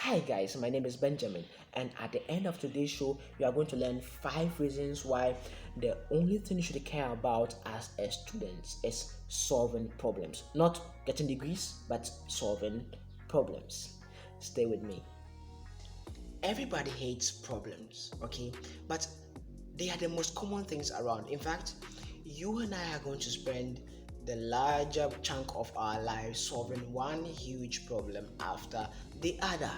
Hi guys, my name is Benjamin, and at the end of today's show, we are going to learn 5 reasons why the only thing you should care about as a student is solving problems. Not getting degrees, but solving problems. Stay with me. Everybody hates problems, okay? But they are the most common things around. In fact, you and I are going to spend the larger chunk of our lives solving one huge problem after the other.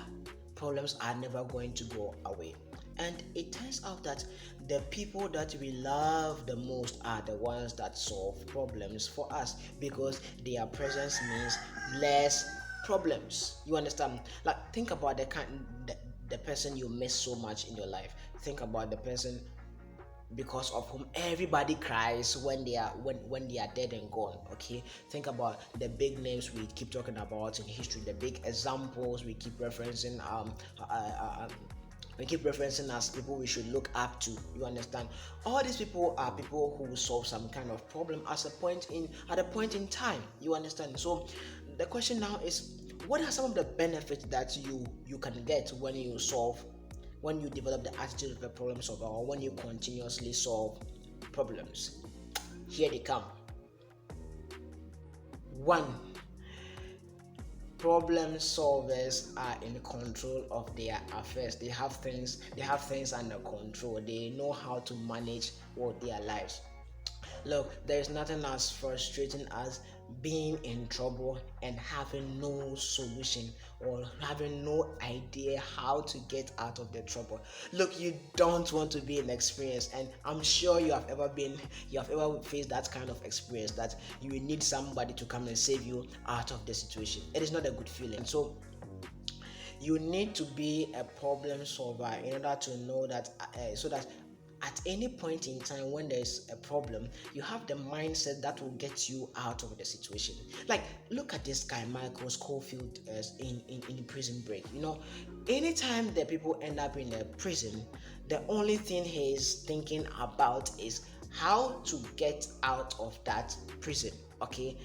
Problems are never going to go away. And it turns out that the people that we love the most are the ones that solve problems for us because their presence means less problems. You understand? Like think about the person you miss so much in your life. Think about the person because of whom everybody cries when they are dead and gone. Okay, think about the big names we keep talking about in history, the big examples we keep referencing. We keep referencing as people we should look up to. You understand? All these people are people who solve some kind of problem at a point in time. You understand? So the question now is, what are some of the benefits that you can get when you develop the attitude of a problem solver, or when you continuously solve problems? Here they come. One, problem solvers are in control of their affairs. They have things under control. They know how to manage their lives. Look, there is nothing as frustrating as being in trouble and having no solution or having no idea how to get out of the trouble. Look, you don't want to be in experience, and I'm sure you have ever faced that kind of experience that you need somebody to come and save you out of the situation. It is not a good feeling. So you need to be a problem solver in order to know that so that at any point in time when there's a problem, you have the mindset that will get you out of the situation. Like, look at this guy Michael Schofield in Prison Break. Anytime the people end up in a prison, the only thing he's thinking about is how to get out of that prison. Okay,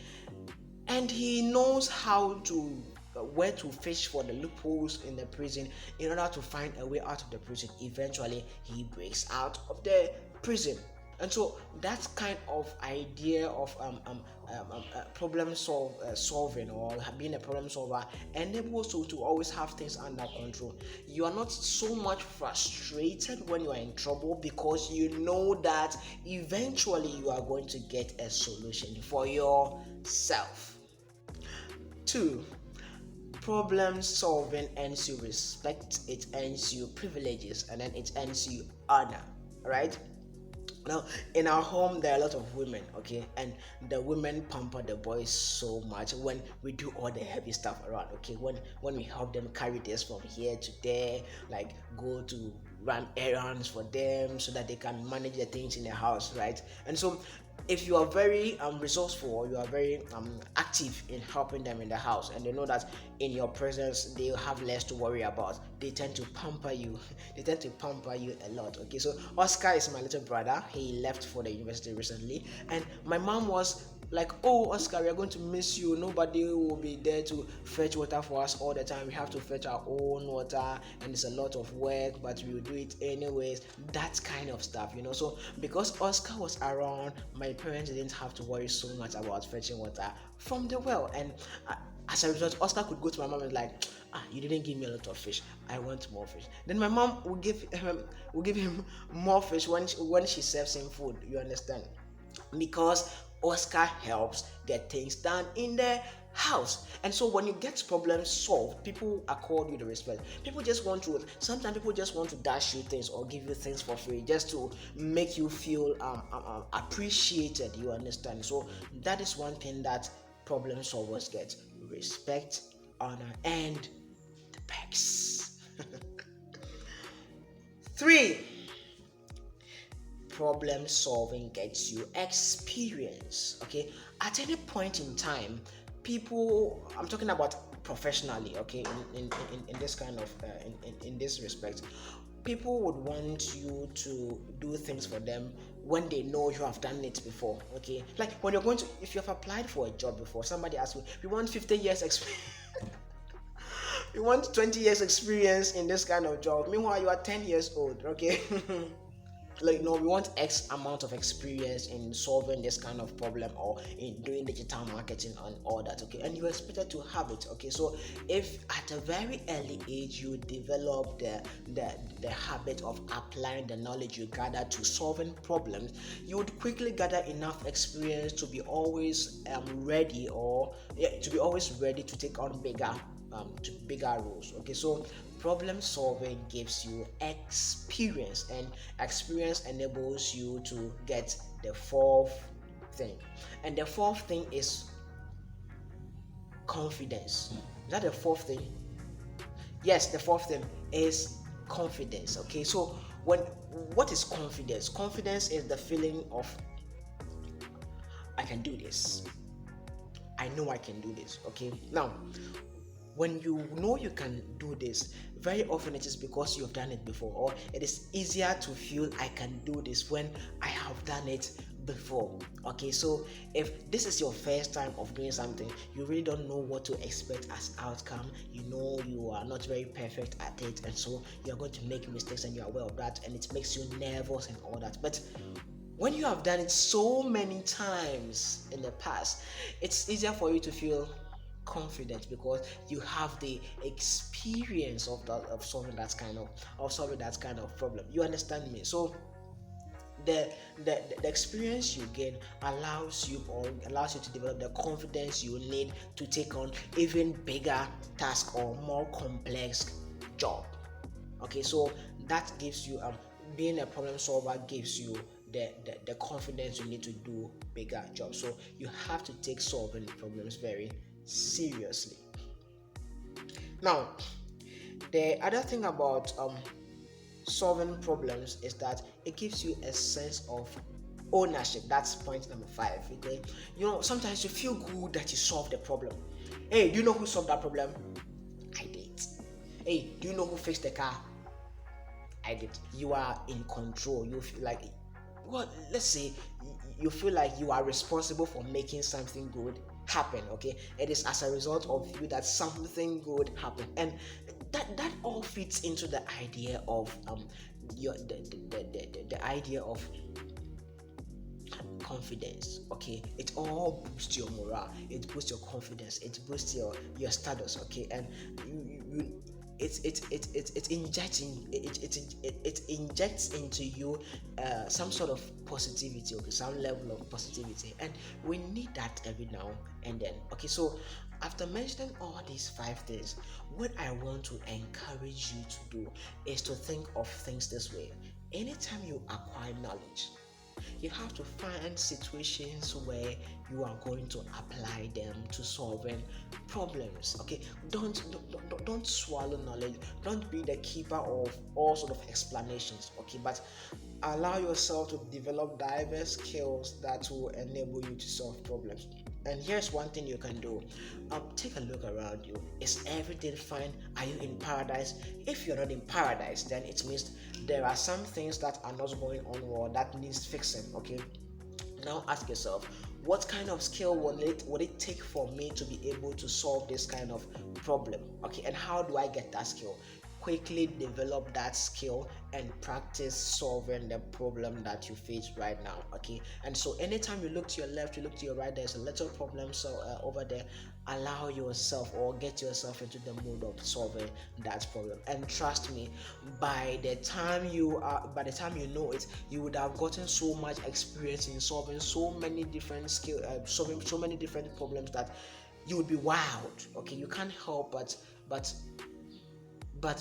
and he knows how to where to fish for the loopholes in the prison in order to find a way out of the prison. Eventually he breaks out of the prison. And so that kind of idea of solving, or being a problem solver, enables you to always have things under control. You are not so much frustrated when you are in trouble because you know that eventually you are going to get a solution for yourself. Two, problem solving earns you respect, it earns you privileges, and then it earns you honor. Right? Now, in our home, there are a lot of women, okay, and the women pamper the boys so much when we do all the heavy stuff around, okay, when we help them carry this from here to there, like go to run errands for them so that they can manage the things in the house, right? And so if you are very resourceful, you are very active in helping them in the house, and they know that in your presence they have less to worry about, they tend to pamper you. They tend to pamper you a lot. Okay, so Oscar is my little brother. He left for the university recently, and my mom was like, "Oh, Oscar, we are going to miss you. Nobody will be there to fetch water for us all the time. We have to fetch our own water, and it's a lot of work, but we will do it anyways." That kind of stuff. So because Oscar was around, my parents didn't have to worry so much about fetching water from the well, and as a result, Oscar could go to my mom and like, you didn't give me a lot of fish. I want more fish. Then my mom will give him more fish when she serves him food. You understand? Because Oscar helps get things done in the house. And so when you get problems solved, people accord you the respect. Sometimes people just want to dash you things or give you things for free just to make you feel appreciated. You understand? So that is one thing that problem solvers get: respect, honor, and the perks. Three, problem solving gets you experience. Okay, at any point in time, people, I'm talking about professionally, okay, in this kind of in this respect, people would want you to do things for them when they know you have done it before. Okay, like when if you have applied for a job before, somebody asks you, "We want 50 years experience." You want 20 years experience in this kind of job. Meanwhile, you are 10 years old, okay? Like, no, we want X amount of experience in solving this kind of problem or in doing digital marketing and all that, okay? And you're expected to have it, okay? So if at a very early age you develop the habit of applying the knowledge you gather to solving problems, you would quickly gather enough experience to be always ready, or yeah, to be always ready to take on bigger roles. Okay, so problem solving gives you experience, and experience enables you to get the fourth thing. And the fourth thing is confidence. Is that the fourth thing? Yes, the fourth thing is confidence. Okay, so when what is confidence? Confidence is the feeling of I can do this. I know I can do this. Okay, now when you know you can do this, very often it is because you have done it before, or it is easier to feel I can do this when I have done it before. Okay, so if this is your first time of doing something, you really don't know what to expect as outcome. You know you are not very perfect at it, and so you're going to make mistakes, and you're aware of that, and it makes you nervous and all that. But when you have done it so many times in the past, it's easier for you to feel confident because you have the experience of solving that kind of problem. You understand me? So the experience you gain allows you to develop the confidence you need to take on even bigger task or more complex job. Okay, so that gives you being a problem solver gives you the confidence you need to do bigger jobs. So you have to take solving problems very seriously. Now, the other thing about solving problems is that it gives you a sense of ownership. That's point number 5. Okay, sometimes you feel good that you solved the problem. Hey, do you know who solved that problem? I did. Hey, do you know who fixed the car? I did. You are in control. You feel like, well, let's say you feel like you are responsible for making something good happen. Okay, it is as a result of you that something good happened, and that all fits into the idea of the idea of confidence. Okay, it all boosts your morale, it boosts your confidence, it boosts your status. Okay, and you it injects into you some sort of positivity. Okay, some level of positivity, and we need that every now and then. Okay, so after mentioning all these 5 things, what I want to encourage you to do is to think of things this way. Anytime you acquire knowledge, you have to find situations where you are going to apply them to solving problems. Okay, don't swallow knowledge. Don't be the keeper of all sort of explanations. Okay, but allow yourself to develop diverse skills that will enable you to solve problems. And here's one thing you can do. Take a look around you. Is everything fine? Are you in paradise? If you're not in paradise, then it means there are some things that are not going on well that needs fixing. Okay. Now ask yourself, what kind of skill would it take for me to be able to solve this kind of problem? Okay, and how do I get that skill? Quickly develop that skill and practice solving the problem that you face right now. Okay, and so anytime you look to your left, you look to your right, there's a little problem over there. Allow yourself or get yourself into the mood of solving that problem, and trust me, by the time you know it, you would have gotten so much experience in solving so many different solving so many different problems that you would be wowed. Okay, you can't help but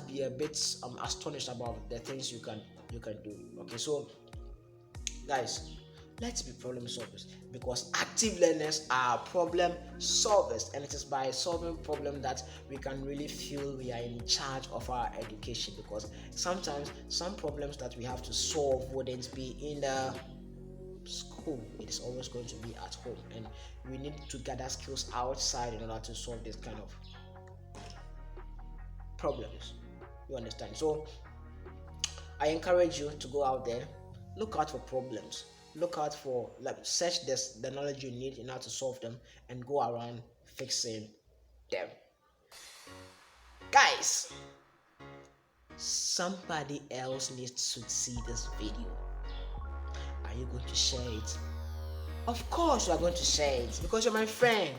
be a bit astonished about the things you can do. Okay, so guys, let's be problem solvers, because active learners are problem solvers, and it is by solving problem that we can really feel we are in charge of our education. Because sometimes some problems that we have to solve wouldn't be in the school, it is always going to be at home, and we need to gather skills outside in order to solve this kind of problems. You understand? So I encourage you to go out there, look out for problems, look out for, like, search the knowledge you need in order to solve them, and go around fixing them. Guys, somebody else needs to see this video. Are you going to share it? Of course you are going to share it because you're my friend.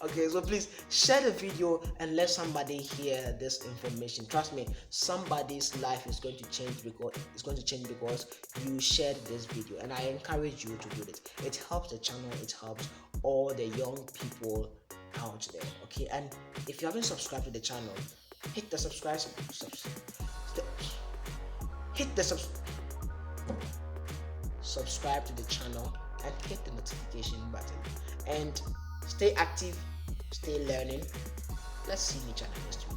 Okay, so please share the video and let somebody hear this information. Trust me, somebody's life is going to change because you shared this video, and I encourage you to do this. It helps the channel, it helps all the young people out there. Okay, and if you haven't subscribed to the channel, hit the subscribe subscribe to the channel and hit the notification button, and stay active, stay learning. Let's see each other next week.